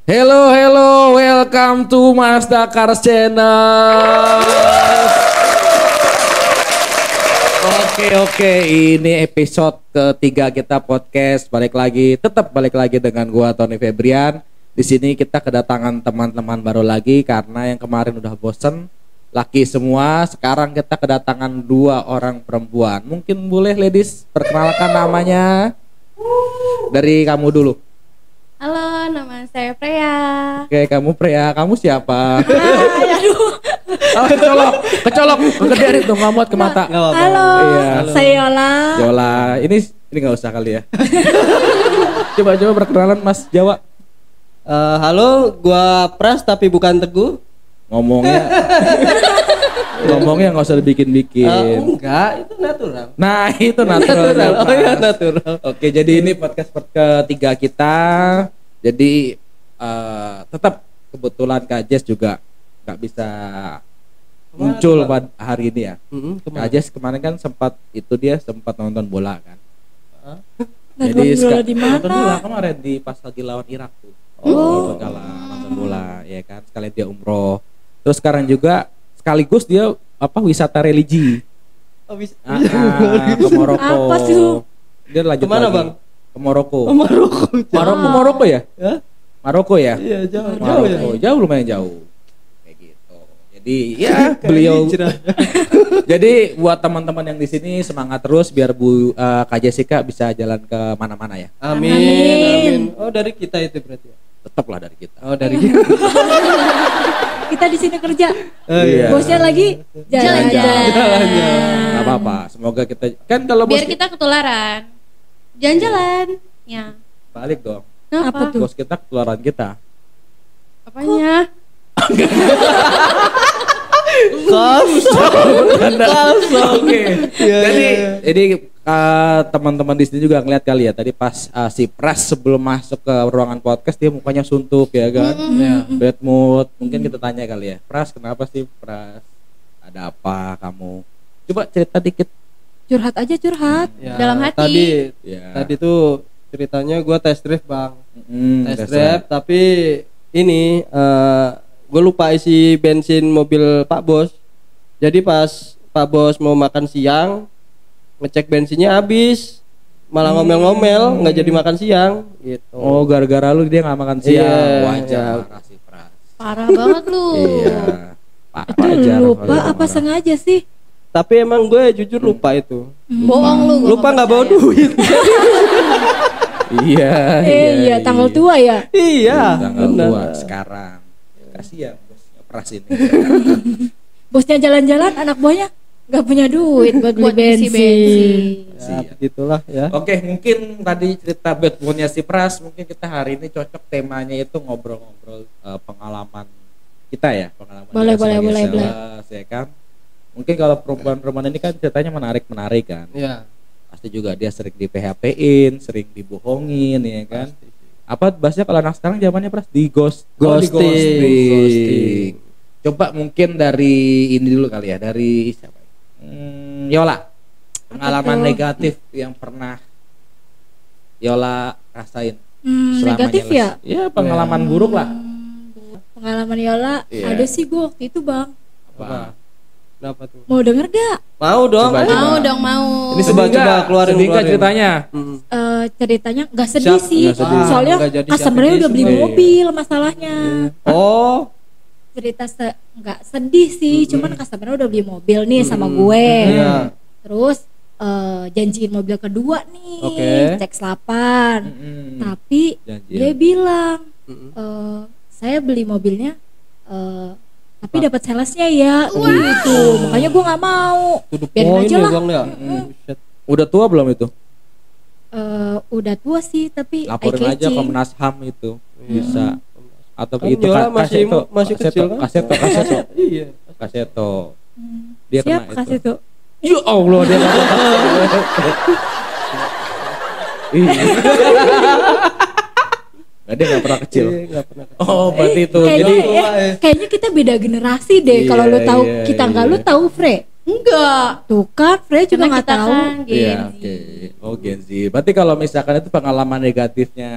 Hello, welcome to Mazda Cars Channel. Oke, ini episode ketiga kita podcast. Tetap balik lagi dengan gua Tony Febrian. Di sini kita kedatangan teman-teman baru lagi karena yang kemarin udah bosen laki semua. Sekarang kita kedatangan 2 orang perempuan. Mungkin boleh ladies perkenalkan namanya. Dari kamu dulu. Halo, nama saya Freya. Oke, kamu Freya, kamu siapa? Aduh. Oh, kecolok, kegedean itu nggak muat ke mata. Halo, Iya. saya Yola. Yola, ini nggak usah kali ya. Coba perkenalan Mas Jawa. Halo, gua Pras tapi bukan Teguh. Ngomongnya nggak usah dibikin-bikin. Enggak, itu natural. Nah, itu natural. Oh iya, natural. Oke, jadi ini podcast ketiga kita. Jadi tetap kebetulan Kak Jess juga nggak bisa muncul pada hari ini ya. Kak Jess kemarin kan sempat nonton bola kan. Jadi nonton bola kemarin pas lagi lawan Irak tuh. Nonton bola ya kan. Sekalian dia umroh. Terus sekarang juga sekaligus dia wisata religi. Ke Maroko. Apa tuh? Dia lanjut kemana lagi. Bang? Ke Maroko. Maroko Ya? Hah? Maroko ya? Iya, jauh ya. Jauh, lumayan jauh. Kayak gitu. Jadi ya beliau. Jadi buat teman-teman yang di sini semangat terus biar Kak Jessica bisa jalan ke mana-mana ya. Amin. Oh, dari kita itu berarti ya. Tetaplah dari kita. Oh, dari kita. Kita di sini kerja. Iya. Bosnya lagi jalan-jalan. Gak apa-apa. Semoga kita kan kalau biar bos kita ketularan jalan-jalan ya. balik dong. Apa tuh? Bos kita ketularan kita. Apanya? Oke. Jadi teman-teman di sini juga ngeliat kali ya tadi pas si Pras sebelum masuk ke ruangan podcast dia mukanya suntuk ya kan. Bad mood. Mungkin kita tanya kali ya. Pras, kenapa sih Pras? Ada apa kamu? Coba cerita dikit. Curhat aja. Ya, Dalam hati. Tadi tuh ceritanya gua test drive, Bang. Test test drive tapi ini gue lupa isi bensin mobil Pak Bos. Jadi pas Pak Bos mau makan siang ngecek bensinnya habis, malah ngomel-ngomel nggak jadi makan siang gitu. Oh, gara-gara lu dia nggak makan siang. Iya, Wajar, iya. makasih Pras. Parah banget lu. Iya. Itu lupa apa sengaja sih? Tapi emang gue jujur lupa itu. Bohong lu. gua Lupa nggak percaya. bawa duit. Iya. Tanggal tua ya. Iya. Tanggal benar. tua sekarang. Kasih ya bosnya Pras ini. Bosnya jalan-jalan, anak buahnya nggak punya duit buat beli isi bensin. Ya, begitulah ya. Oke, mungkin tadi cerita bad moodnya si Pras, mungkin kita hari ini cocok temanya itu ngobrol-ngobrol pengalaman kita ya, pengalaman Boleh, kita sebagai boleh. sales, ya kan. Mungkin kalau perempuan-perempuan ini kan ceritanya menarik kan. Iya. Pasti juga dia sering di PHP-in, sering dibohongin ya kan. Pasti sih. Apa bahasnya kalau anak sekarang zamannya Pras di Ghosting. Coba mungkin dari ini dulu kali ya, dari siapa? Yola. Pengalaman negatif yang pernah Yola rasain. selama Negatif nyeles. ya? Iya, pengalaman buruk lah. Pengalaman Yola Iya. ada sih gue waktu itu, Bang. Apa? Kenapa tuh? Mau denger gak? Mau dong. Coba, ayo. coba. Mau dong mau. Ini Coba, sedih nggak? keluarin, Sedih nggak keluarin. ceritanya? Ceritanya nggak sedih Siap, sih, nggak sedih. soalnya Nggak jadi customer-nya siapa udah beli sedih. mobil masalahnya. Oh, Cerita nggak sedih sih, cuman customer-nya udah beli mobil nih sama gue. Iya. Terus janjiin mobil kedua nih, Oke. cek selapan. Tapi Janjian. dia bilang Mm-mm. saya beli mobilnya, tapi dapat salesnya ya, gitu. Makanya gue nggak mau. to the Biarin point aja ya lah. Bang ya. Mm-mm. Buset. Udah tua belum itu? Udah tua sih, tapi Laporin aja eye-catching. Komnas HAM itu. Bisa. Atau Kan itu Yola masih kecil kan? kaseto. Iya. Kaseto. Dia Siap kena kasih itu. tuh. Ya Allah, dia kena. Iya. Nggak, dia nggak pernah kecil. Iya, nggak pernah. Oh, berarti itu. Kayaknya, Jadi kayaknya kita beda generasi deh. Iya, Kalau lo tahu, iya, kita iya. nggak, lo tahu Fre? Enggak. Tuh kan, Fre juga Karena nggak kita tahu. kan Gen iya, Z. oke. Oh, Gen Z. Berarti kalau misalkan itu pengalaman negatifnya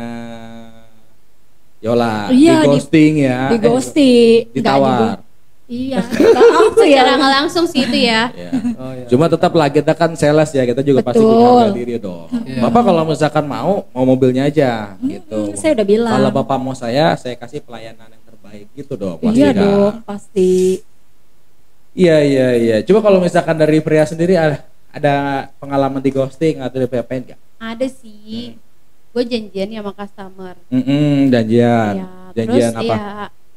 Yola, Iya, di ghosting ya. Di ghosting. Nggak Ditawar. Iya, apa ya? Secara nggak langsung sih itu ya. Ya. Oh, iya. Cuma tetap lah kita kan sales ya, kita juga pasti Betul. punya harga diri dong. Bapak kalau misalkan mau mobilnya aja gitu. Saya udah bilang. Kalau Bapak mau saya kasih pelayanan yang terbaik gitu dong. Pasti Iya kan? dong, pasti. Iya. Coba kalau misalkan dari pria sendiri ada pengalaman di ghosting atau diapa-apain nggak? Ada sih. Gue janjian ya sama customer. Janjian. Ya, Janjian terus apa? ya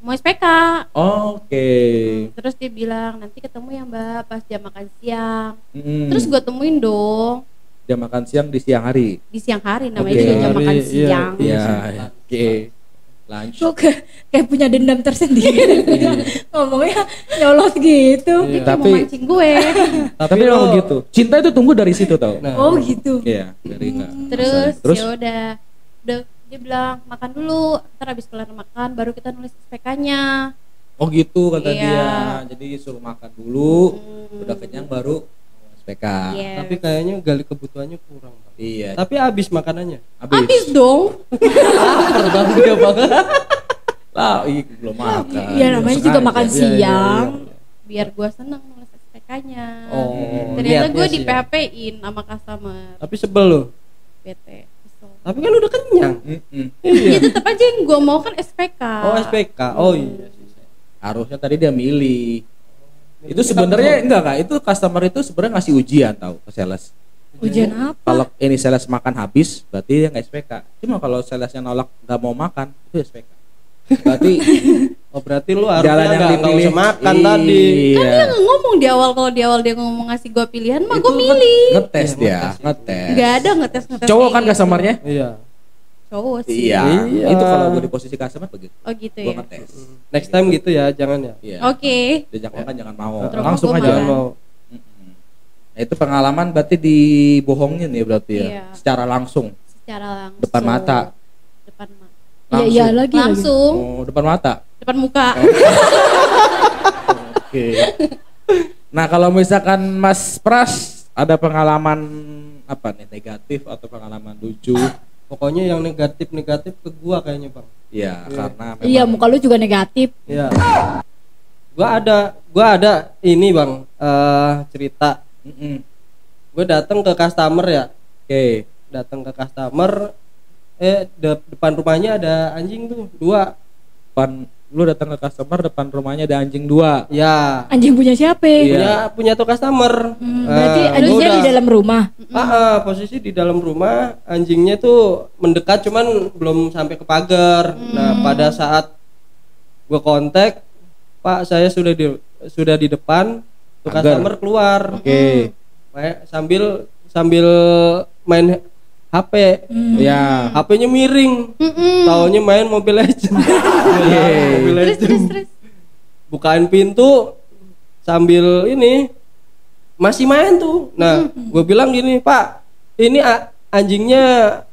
mau SPK. Oke. Terus dia bilang nanti ketemu ya Mbak pas jam makan siang. Mm-mm. Terus gue temuin dong jam makan siang di siang hari. di siang hari, namanya Oke. juga jam makan Iya, siang. Iya. Oke. Lunch. Kok kayak punya dendam tersendiri. Ngomongnya nyolot gitu. Iya. Dia Tapi- mau mancing gue. Tapi memang gitu. Cinta itu tumbuh dari situ tau. Nah, Oh gitu. Iya, dari enggak. Terus ya udah dia bilang makan dulu, ntar habis kelar makan baru kita nulis SPK-nya. Oh gitu kata Iya. dia. Jadi suruh makan dulu, udah kenyang baru SPK. Iya. tapi kayaknya gali kebutuhannya kurang, Bang. Iya. Tapi habis makanannya. Habis dong. Lapar banget dia banget. Lah, belum makan. Iya namanya juga Sengaja. makan Iya, siang. Biar gue seneng nulis SPK-nya. Oh, Ternyata niatnya gue sih di ya. PHP-in sama customer. Tapi sebel loh. Bete. Kesel. Tapi kan udah kenyang. Mm-mm. Ya tetap aja yang gue mau kan SPK. Oh, SPK. Oh iya sih. Harusnya tadi dia milih. Itu sebenarnya enggak kak, itu customer itu sebenarnya ngasih ujian tahu ke sales. Ujian apa? Kalau ini sales makan habis, berarti dia nggak SPK. Cuma kalau salesnya nolak nggak mau makan, itu SPK. Berarti Oh, berarti lu jalan harusnya yang nggak dipilih usah makan tadi. Kan dia Iya. nggak ngomong di awal, kalau di awal dia ngomong ngasih gue pilihan mah Itu gue milih. Ngetes Iya, dia, ngetes. ngetes. Gak ada ngetes. Cowok kan kayak gitu. customernya? Iya. Cowok sih. Iya. Iya. Itu kalau gue di posisi customer begitu. Oh gitu Gue ya. ngetes. Next time gitu ya, jangan ya. Iya. Oke. Diajak makan jangan mau. Terus Langsung gua aja. Jangan makan. mau. Mm-mm. Nah, itu pengalaman berarti dibohongin ya berarti ya. Iya. Secara langsung. Secara langsung. Depan mata. Depan mata. Iya iya lagi. Langsung. Oh, depan mata. Depan muka. Oke. Nah, kalau misalkan Mas Pras ada pengalaman apa nih, negatif atau pengalaman lucu? Pokoknya yang negatif-negatif ke gua kayaknya, Bang. Ya, karena memang Iya muka lu juga negatif. Iya. Gua ada ini, Bang, cerita. Mm-mm. Gue datang ke customer ya. Oke. Datang ke customer depan rumahnya ada anjing tuh, 2. Lu datang ke customer, depan rumahnya ada anjing 2. Ya. Anjing punya siapa? Iya. Punya tuh customer. Berarti Gua anjingnya udah- di dalam rumah. posisi di dalam rumah, anjingnya tuh mendekat cuman belum sampai ke pagar. Nah, pada saat gue kontak, Pak, saya sudah di depan, tuh Pagar. customer keluar. Oke. Sambil main HP. Ya. HP-nya miring. Taunya main Mobile Legends. Mobile Legends. Terus. Bukain pintu sambil ini masih main tuh. Nah, gue bilang gini, Pak, ini anjingnya,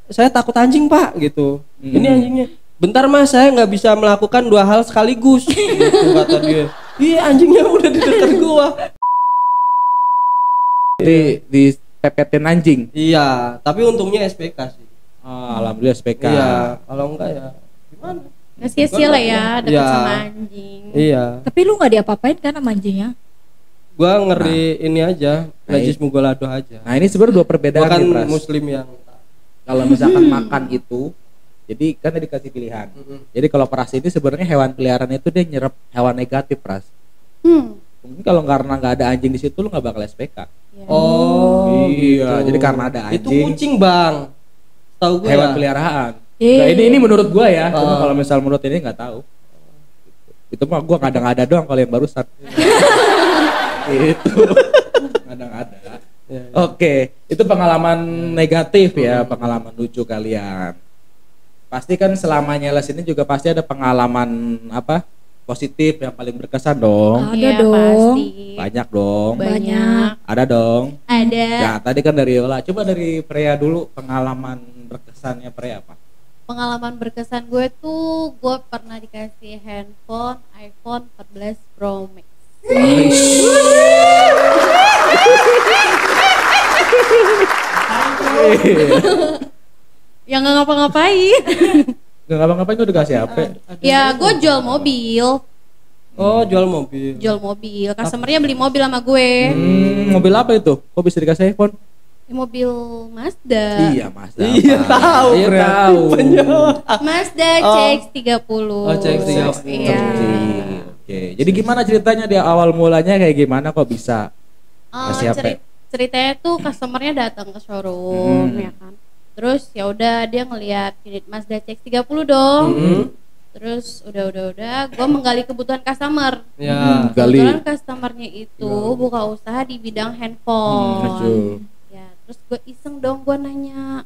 saya takut anjing, Pak, gitu. Ini anjingnya. Bentar Mas, saya nggak bisa melakukan 2 hal sekaligus. Gitu kata dia. Iya, anjingnya udah di dekat gua. Di pepetin anjing. Iya, tapi untungnya SPK sih. Alhamdulillah SPK. Iya, kalau enggak ya gimana? Nggak sia-sia lah ya deket Iya. sama anjing. Iya. Tapi lu nggak diapa-apain kan sama anjingnya? Gua ngeri ini aja, najis mugolado aja. Nah, ini sebenarnya dua Gua perbedaan kan nih, Pras. muslim yang Kalau misalkan makan itu, jadi kan tadi dikasih pilihan. Jadi kalau Pras ini sebenarnya hewan peliharaan itu dia nyerap hewan negatif, Pras. Mungkin kalau karena nggak ada anjing di situ lu nggak bakal SPK. Oh, Iya, gitu. jadi karena ada Itu anjing. kucing, Bang. Tahu gue Hewan ya? peliharaan. Iya. Nah, ini menurut gua ya. Cuma Oh. kalau misal menurut ini nggak tahu. Itu mah gua kadang-ada doang kalau yang barusan. Itu kadang-ada. Ya, ya. Oke, itu pengalaman negatif ya, pengalaman lucu kalian. Pasti kan selama nyales ini juga pasti ada pengalaman apa positif yang paling berkesan dong. Ada Iya, dong. pasti. Banyak dong. Banyak. Ada dong. Ada. Ya, tadi kan dari Yola. Coba dari Freya dulu, pengalaman berkesannya Freya apa? Pengalaman berkesan gue tuh, gue pernah dikasih handphone iPhone 14 Pro Max. Iya. Yang nggak ngapa-ngapain. Nggak ngapa-ngapain udah dikasih HP. Ya gue jual mobil. Oh, jual mobil. Jual mobil. Customernya beli mobil sama gue. Mobil apa itu? Kok bisa dikasih iPhone? Mobil Mazda. Iya, Mazda. Iya, tahu. Iya, berarti tahu. penjual. Mazda Oh. CX-30. Oh, CX-30. Iya. Oke. Jadi gimana ceritanya di awal mulanya kayak gimana kok bisa kasih HP? Ceritanya tuh customernya datang ke showroom ya kan. Terus ya udah dia ngelihat unit Mazda CX-30 dong. Terus udah gue menggali kebutuhan customer. Ya. Gali. Kebetulan customernya itu buka usaha di bidang handphone. Betul. Ya, terus gue iseng dong, gue nanya,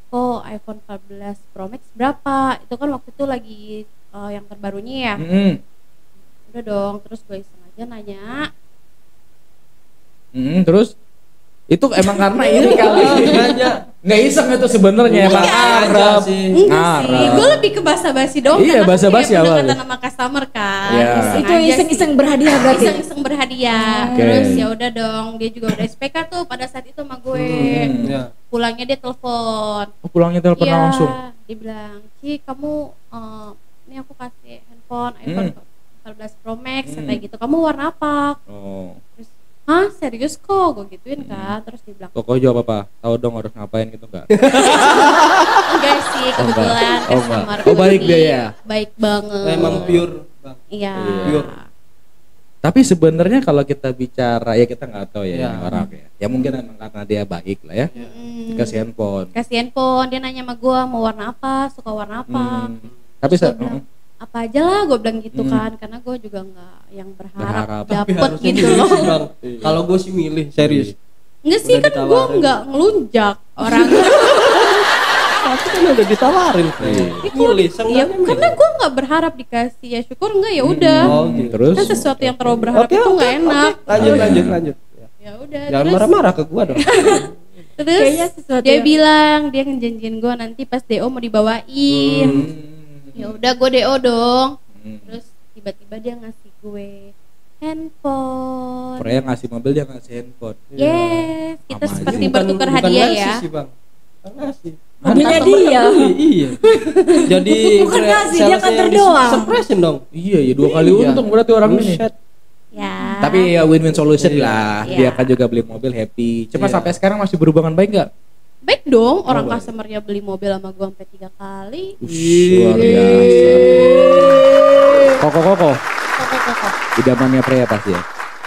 kok iPhone 14 Pro Max berapa? Itu kan waktu itu lagi yang terbarunya ya. Udah dong, terus gue iseng aja nanya. Terus itu emang karena ini kali nggak iseng itu sebenarnya emang Arab. Enggak sih, gue lebih ke basa-basi dong. Iya, karena kan basa-basi kayak awalnya. pendekatan sama customer kan. Iya. Itu iseng-iseng berhadiah berarti. Iseng-iseng berhadiah. Oke. Terus ya udah dong, dia juga udah SPK tuh pada saat itu sama gue. Ya. Pulangnya dia telepon. Pulangnya telepon Iya, langsung. dia bilang, Ci kamu ini aku kasih handphone iPhone 14 Pro Max kayak gitu. Kamu warna apa? Oh. Terus, hah serius kok? Gue gituin kan. Terus dia bilang, Kok jawab apa? Tahu dong harus ngapain gitu enggak? enggak sih kebetulan Oh, enggak. customer Oh, baik ini dia ya? baik banget. Memang pure, Bang. Iya. Pure. Tapi sebenarnya kalau kita bicara ya kita nggak tahu ya, Ya. ini orang ya. Ya mungkin emang karena dia baik lah ya. Dikasih handphone. Kasih handphone, dia nanya sama gue mau warna apa, suka warna apa. Tapi Terus gua bilang, apa aja lah gue bilang gitu kan, karena gue juga nggak yang berharap Berharap. Tapi dapet harusnya gitu milih loh. sih, Bang. Kalau gue sih milih serius. Enggak sih, Udah kan gue ditawarin. nggak ngelunjak orang. Tapi kan udah ditawarin. Milih Iya, seenggaknya karena gue nggak berharap dikasih, ya syukur enggak ya udah. Oh, gitu. Terus Kan sesuatu yang terlalu berharap Oke, itu oke, nggak enak. oke. Lanjut. Ya udah. Jangan terus marah-marah ke gua dong. terus Kayaknya sesuatu dia yang- bilang dia ngejanjiin gue nanti pas DO mau dibawain. Ya udah gue DO dong. Terus tiba-tiba dia ngasih gue handphone. Korea ngasih mobil dia ngasih handphone. Yes, kita Sama seperti aja. bertukar Bukan hadiah ngasih ya. sih, Bang. Bukan ngasih. Mobilnya Customer dia. yang beli, iya. Jadi Bukan ngasih, dia salesnya nganter yang doang. Surprisein dong. Iya, ya 2 kali Iya. untung berarti orang ini. Buset. Ya. Tapi ya win-win solution Iya. lah. Iya. Dia kan juga beli mobil happy. Cuma Iya. sampai sekarang masih berhubungan baik nggak? baik dong, orang baik. customernya beli mobil sama gue sampai 3 kali. Luar biasa. Koko. Idamannya pria pasti ya.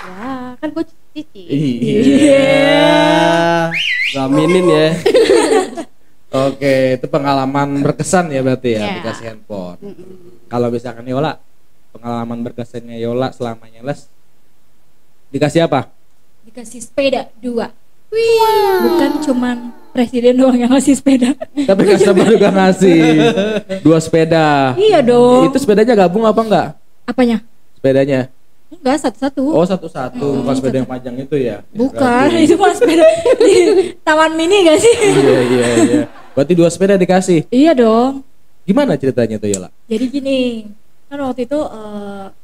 Ya, kan gue cici. Iya. Raminin ya. Oke, itu pengalaman berkesan ya berarti ya Iya. dikasih handphone. Kalau misalkan Yola, pengalaman berkesannya Yola selama nyales dikasih apa? Dikasih sepeda 2. Bukan cuman presiden doang yang ngasih sepeda. Tapi customer juga ngasih 2 sepeda. Iya dong. Itu sepedanya gabung apa enggak? Apanya? Sepedanya? Enggak, satu-satu. Oh, satu-satu, bukan sepeda yang panjang itu ya? Bukan, Berarti- itu mah sepeda di Taman Mini gak sih? Iya. Berarti 2 sepeda dikasih. Iya dong. Gimana ceritanya tuh Yola? Jadi gini, kan waktu itu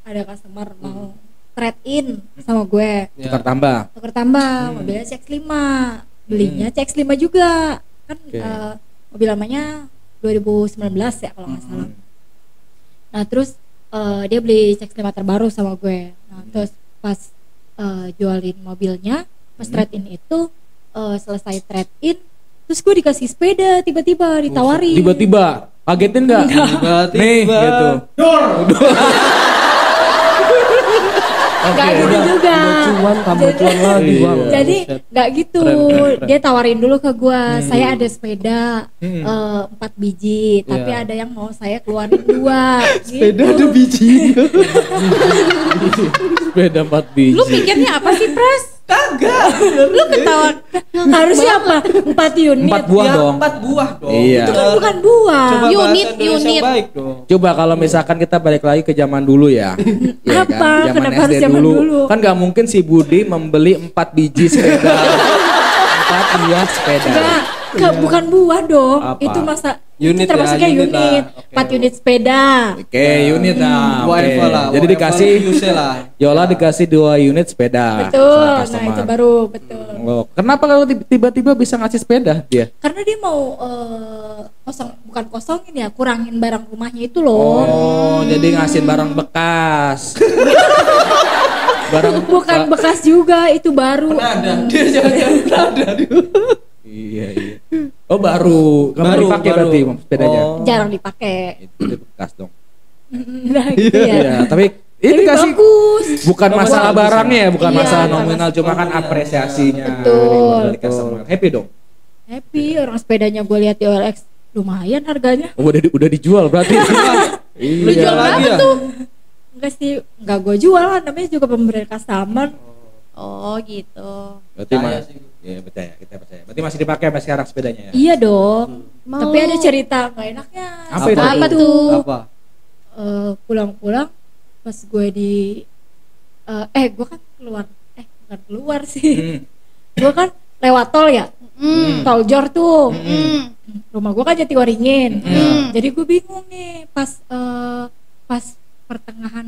ada customer mau trade in sama gue, Tukar tambah. tukar tambah, mobilnya CX-5, belinya CX-5 juga, kan Oke. mobil lamanya 2019 ya kalau nggak salah. Nah terus dia beli CX-5 terbaru sama gue. Nah terus pas jualin mobilnya, pas trade in itu selesai trade in, terus gue dikasih sepeda tiba-tiba ditawarin. Tiba-tiba kagetin nggak? Tiba-tiba. Nih gitu. Nggak gitu juga. Tambah cuan lagi, Iya. Bang. Jadi Buset. nggak gitu, Keren. dia tawarin dulu ke gue, saya ada sepeda 4 biji, tapi Iya. ada yang mau saya keluarin 2. Sepeda gitu. ada biji. Sepeda 4 biji. Lu mikirnya apa sih, Pras? Kagak. Lu ketawa. Harusnya apa? 4 unit. 4 buah Ya, dong. 4 buah dong. Iya. Itu kan bukan buah. Coba Unit, bahasa Indonesia yang unit. baik dong. Coba kalau misalkan kita balik lagi ke zaman dulu ya. Iya Apa? kan? Zaman Kenapa harus SD zaman dulu? Kan gak mungkin si Budi membeli 4 biji sepeda. 4 buah sepeda. Enggak, bukan buah dong. Apa? Itu masa Unit itu termasuknya ya, unit unit. lah. Oke. 4 unit sepeda. Oke, unit lah. Buah Oke. Eva lah. Jadi buah dikasih Eva Fuse lah. Yola dikasih 2 unit sepeda. Betul. sama Nah, customer. itu baru betul. Oh, kenapa kalau tiba-tiba bisa ngasih sepeda dia? Karena dia mau bukan kosongin ya, kurangin barang rumahnya itu loh. Oh, jadi ngasih barang bekas. Barang Bukan bekas juga, itu baru. Ada. Dia jangan ada. Iya. Oh, baru. Kamu dipakai berarti sepedanya. Oh. Jarang dipakai. Itu bekas dong. Nah, gitu ya. Iya, tapi ini Tapi kasih bagus. bukan masalah bagus, barangnya ya, bukan Iya, masalah bukan nominal, cuma kan apresiasinya Betul. dari customer. Happy dong. Happy, orang sepedanya gue lihat di OLX lumayan harganya. Oh, udah dijual berarti. Lu Iya jual lagi berapa ya? tuh? Enggak sih, enggak gue jual kan, namanya juga pemberian customer. Oh gitu. Berarti Percaya sih. ya percaya, kita percaya. Berarti masih dipakai sampai sekarang sepedanya ya? Iya dong. Mau- Tapi ada cerita nggak enaknya. Apa itu? Apa tuh? Apa? Pulang-pulang pas gue gue kan bukan keluar sih. Gue kan lewat tol ya. Tol Jor tuh. Rumah gue kan Jatiwaringin. Jadi gue bingung nih pas pertengahan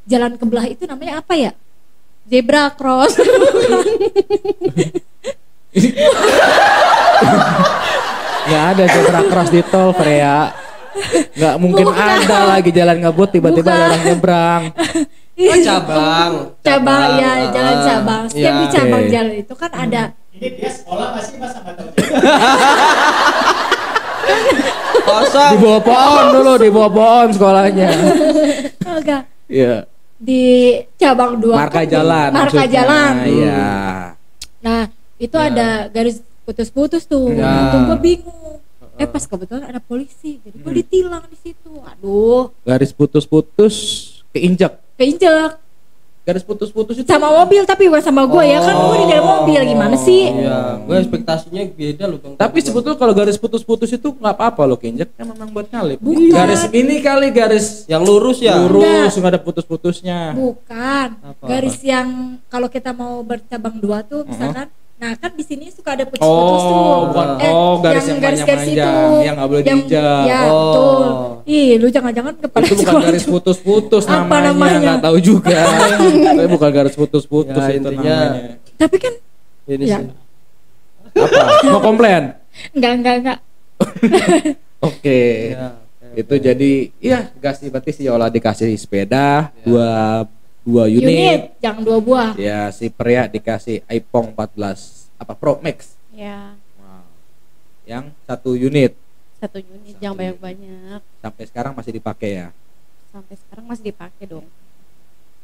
jalan kebelah itu namanya apa ya? Zebra cross. Nggak ada zebra cross di tol, Freya. Nggak mungkin Bukan. ada lagi jalan ngebut tiba-tiba ada Bukan. orang nyebrang. Oh, cabang. Cabang ya, jalan cabang. Setiap di cabang Oke. jalan itu kan ada. Ini dia sekolah masih pas sama tahu. Kosong. Di bawah pohon dulu, di bawah pohon sekolahnya. Enggak. Iya. Di cabang 2 Marka jalan. marka maksudnya. jalan. Iya. Nah itu ada garis putus-putus tuh. Ya. Itu gue bingung. Pas kebetulan ada polisi, jadi gue ditilang di situ. Aduh, Garis putus-putus keinjak. keinjek Garis putus-putus itu sama mobil tapi bukan sama gue ya kan gue di dalam mobil gimana sih? Iya, gue ekspektasinya beda loh Bang. Tapi sebetulnya kalau garis putus-putus itu nggak apa-apa loh, keinjak memang buat nyalip. Bukan. Garis ini kali garis yang lurus ya. lurus nggak ada putus-putusnya. Bukan. Apa? Garis yang kalau kita mau bercabang 2 tuh misalkan. Nah kan di sini suka ada putus-putus tuh. Oh, bukan. Garis yang garis-garis panjang-panjang itu. yang nggak boleh diinjak. Ya, Oh. betul. Ih, lu jangan-jangan kepala Itu bukan sekolah garis tuh. putus-putus Apa namanya, namanya? nggak tahu juga. Tapi bukan garis putus-putus Ya, itu intinya. namanya. Tapi kan Ini Ya. sih. Apa? Mau komplain? enggak. Oke. Ya, Itu jadi iya gas berarti si Yola dikasih sepeda dua unit. jangan 2 buah. Ya si Pria dikasih iPhone 14 apa Pro Max. Ya, Wow. Yang 1 unit 1 unit, jangan banyak-banyak. sampai sekarang masih dipakai ya. Sampai sekarang masih dipakai dong.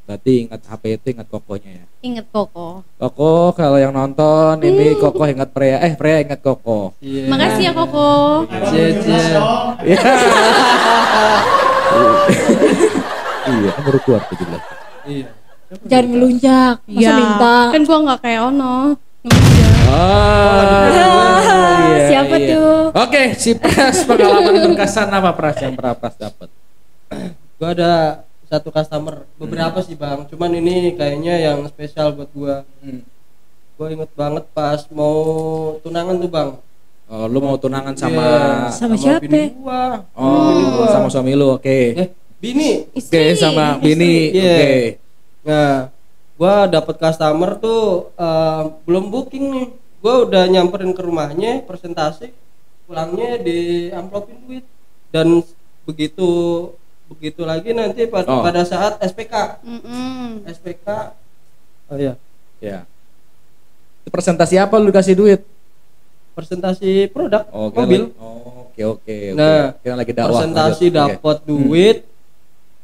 Berarti ingat HP itu ingat kokohnya ya. Ingat Koko. Koko kalau yang nonton ini Koko ingat Pria, Pria ingat Koko. Iya. Makasih ya Koko. Cie. Iya. Iya, kan baru keluar 17. Iya. Jangan ngelunjak, masa Ya, minta. kan gua nggak kayak Ono. Siapa tuh? Oke, si Pras pengalaman berkesan apa Pras yang pernah Pras dapat? Gua ada satu customer, beberapa sih Bang. Cuman ini kayaknya yang spesial buat gua. Gua inget banget pas mau tunangan tuh Bang. Oh, lu mau tunangan sama Iya, Sama siapa? bini gua. Oh, sama suami lu, oke. Bini. Oke, sama bini. Iya. Oke. Nah, gua dapet customer tuh belum booking nih. Gua udah nyamperin ke rumahnya, presentasi, pulangnya di amplopin duit. Dan begitu lagi nanti pada saat SPK. SPK. Oh iya. Ya. Itu presentasi apa lu dikasih duit? Presentasi produk Oh, kira mobil. lagi- Oh, oke. Nah, Kira lagi dakwah. presentasi lanjut. Oke. dapat duit,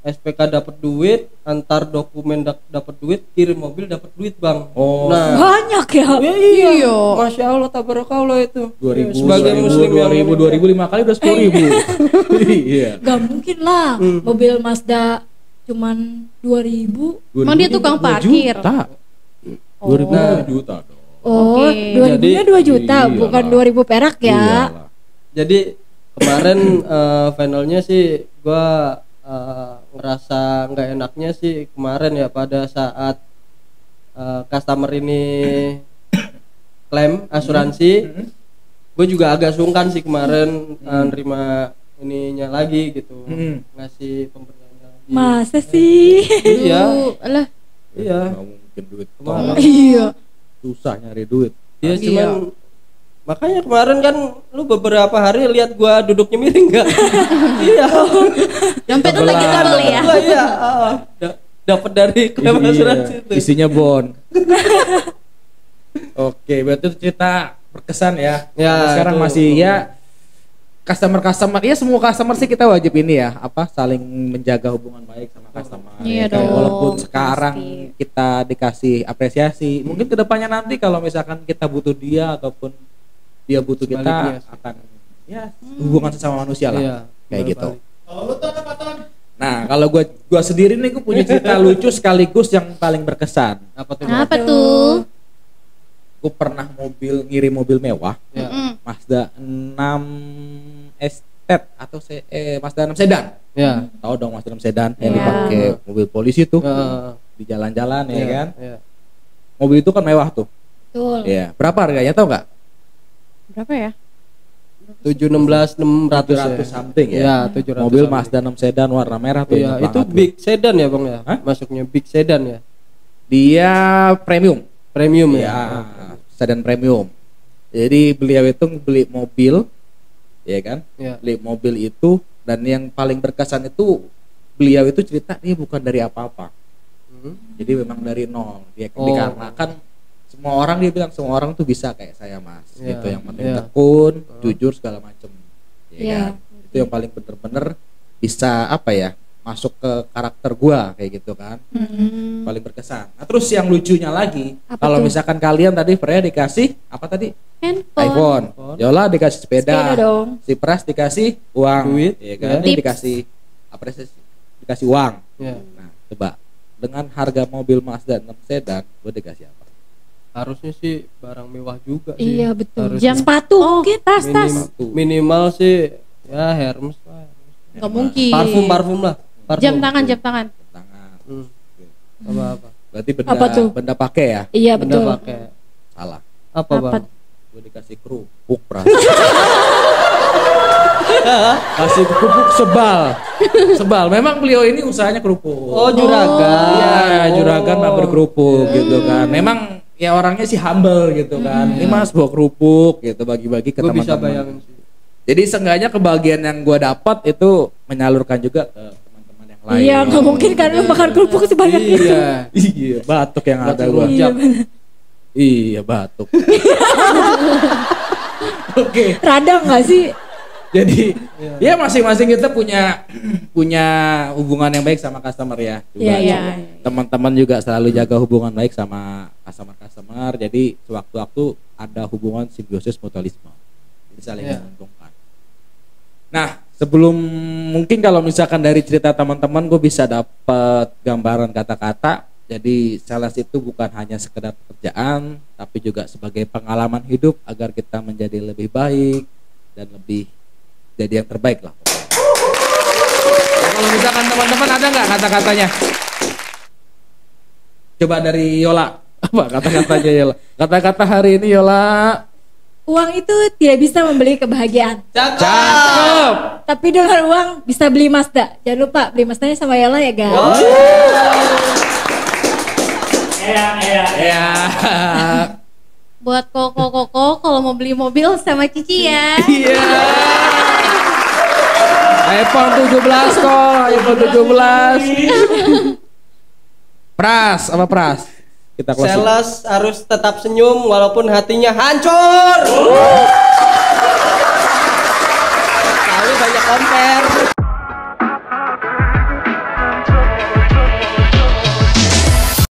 SPK dapat duit, antar dokumen dapat duit, kirim mobil dapat duit Bang. Oh. Nah, Banyak ya. iya. Masya Allah tabarakallah itu. 2000, Sebagai 2000, muslim yang 2000, 2005 kali udah 10.000. Iya. Gak mungkin lah. Mobil Mazda cuman 2.000. Emang dia tukang 2 parkir? Juta. Oh. 2000 Nah. juta dong. Oh, Oke. 2.000-nya 2 juta, Iyalah. bukan 2.000 perak ya. Iyalah. Jadi kemarin finalnya sih gua ngerasa nggak enaknya sih kemarin ya pada saat customer ini klaim asuransi. Gue juga agak sungkan sih kemarin nerima ininya lagi gitu, ngasih pemberiannya lagi. Masa sih? Iya, Alah, iya. Nggak mungkin duit Kemarin. Iya. susah nyari duit. Iya, cuman makanya kemarin kan lu beberapa hari lihat gua duduknya miring enggak? Iya. Dompet tuh lagi tebel ya. Iya, dapat dari kue asuransi itu. Isinya bon. Oke, berarti itu cerita berkesan ya. Ya, Sekarang itu. masih ya customer ya semua customer sih kita wajib ini ya saling menjaga hubungan baik sama customer. Iya Ya kan? dong, Walaupun sekarang pasti. kita dikasih apresiasi, mungkin kedepannya nanti kalau misalkan kita butuh dia ataupun dia butuh Sebaliknya kita sih. akan ya hubungan sesama manusia lah. Iya, Kayak gitu. balik. Kalau lu tuh apa Ton? Nah, kalau gua sendiri nih gua punya cerita lucu sekaligus yang paling berkesan. Apa tuh? Bang? Apa tuh? Gue pernah ngirim mobil mewah, Ya. Mazda 6 Estate atau Mazda 6 sedan. Ya. Tahu dong Mazda 6 sedan yang Iya. dipakai mobil polisi tuh Ya. di jalan-jalan ya kan. Ya. Mobil itu kan mewah tuh. Betul. Iya. Berapa harganya tahu nggak? Berapa ya? 716.600 700 something ya. Ya, 700. Mobil something. Mazda 6 sedan warna merah tuh. Iya, ingat itu banget tuh. big sedan ya, Bang ya? Hah? Masuknya big sedan ya. Dia premium. Premium Ya, ya. sedan premium. Jadi beliau itu beli mobil, ya kan? Ya. Beli mobil itu dan yang paling berkesan itu beliau itu cerita dia bukan dari apa-apa. Jadi memang dari nol. Dia Oh. dikarenakan semua orang dia bilang semua orang tuh bisa kayak saya mas, Ya, gitu. Yang penting ya. tekun, jujur segala macem. Ya Ya. kan? Itu yang paling bener-bener bisa masuk ke karakter gua kayak gitu kan. Paling berkesan. Nah terus yang lucunya lagi, Apa kalau tuh? misalkan kalian tadi Freya dikasih apa tadi? Handphone. iPhone. Yola dikasih sepeda. Sepeda dong. Si Pras dikasih uang. Duit, Ya kan? ya. Ini Tips. dikasih apresiasi, dikasih uang. Ya. Nah, coba dengan harga mobil Mazda 6 sedan, gue dikasih apa? Harusnya sih barang mewah juga sih. Iya betul. Harus Jam Sepatu Oh, mungkin. tas. Minimal sih ya Hermes lah. Nggak mungkin. Parfum lah. Parfum. Jam tangan. Tangan. Hmm. Apa-apa. Berarti benda Apa tuh? benda pakai ya? Iya Benda betul. pakai. Salah. Apa, Apa? Bang? Gue dikasih kerupuk, Pras. Kasih kerupuk sebal. Memang beliau ini usahanya kerupuk. Oh, juragan. Iya, juragan Oh. mampir kerupuk gitu kan. Memang ya orangnya sih humble gitu kan. Ini Mas bawa kerupuk gitu bagi-bagi ke Gue bisa teman-teman. bayangin sih. Jadi seenggaknya kebahagiaan yang gue dapat itu menyalurkan juga ke teman-teman yang lain. Iya nggak mungkin kan lu makan kerupuk sebanyak itu. Iya. Iya, batuk yang ada Batuk gua. rujak. Iya, batuk. Oke. Radang nggak sih? Jadi ya masing-masing kita punya hubungan yang baik sama customer ya. Coba Iya, iya. teman-teman juga selalu jaga hubungan baik sama customer. Jadi sewaktu-waktu ada hubungan simbiosis mutualisme. Jadi saling Iya. menguntungkan. Nah, sebelum mungkin kalau misalkan dari cerita teman-teman gue bisa dapat gambaran kata-kata. Jadi sales itu bukan hanya sekedar pekerjaan, tapi juga sebagai pengalaman hidup agar kita menjadi lebih baik dan lebih jadi yang terbaik lah. Nah, kalau misalkan teman-teman ada nggak kata-katanya? Coba dari Yola, apa kata-katanya Yola? Kata-kata hari ini Yola. Uang itu tidak bisa membeli kebahagiaan. Cakep. Tapi dengan uang bisa beli Mazda. Jangan lupa beli Mazdanya sama Yola ya guys. Ya. Buat koko kalau mau beli mobil sama Cici ya. Iya. iPhone 17 kok, iPhone 17. Pras, apa Pras? Kita closing. Sales harus tetap senyum walaupun hatinya hancur.